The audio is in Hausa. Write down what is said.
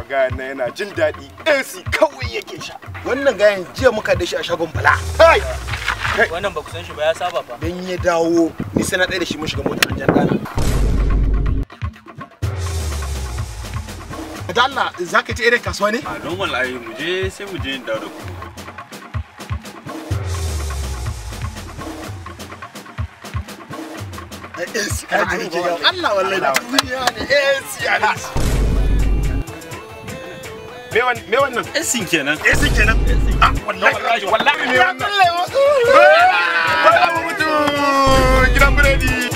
gayan nan yana jin daɗi. AC kawai yake sha. Wannan gayan jiya muka da shi a shagon Bala. Hai! Wannan ba ku san shi ba ya saba fa. Dan ya dawo ni sai na ɗaya da shi mun shiga motar jan dana. Da Allah zaka ci irin kasuwa ne? A don wallahi mu je sai mu je in dawo da ku. Allah wallahi duniya ne ya Me wannan? Esin kenan. AC kenan. Ah, wallahi me wannan? Wallahi mutu. Gidan biredi.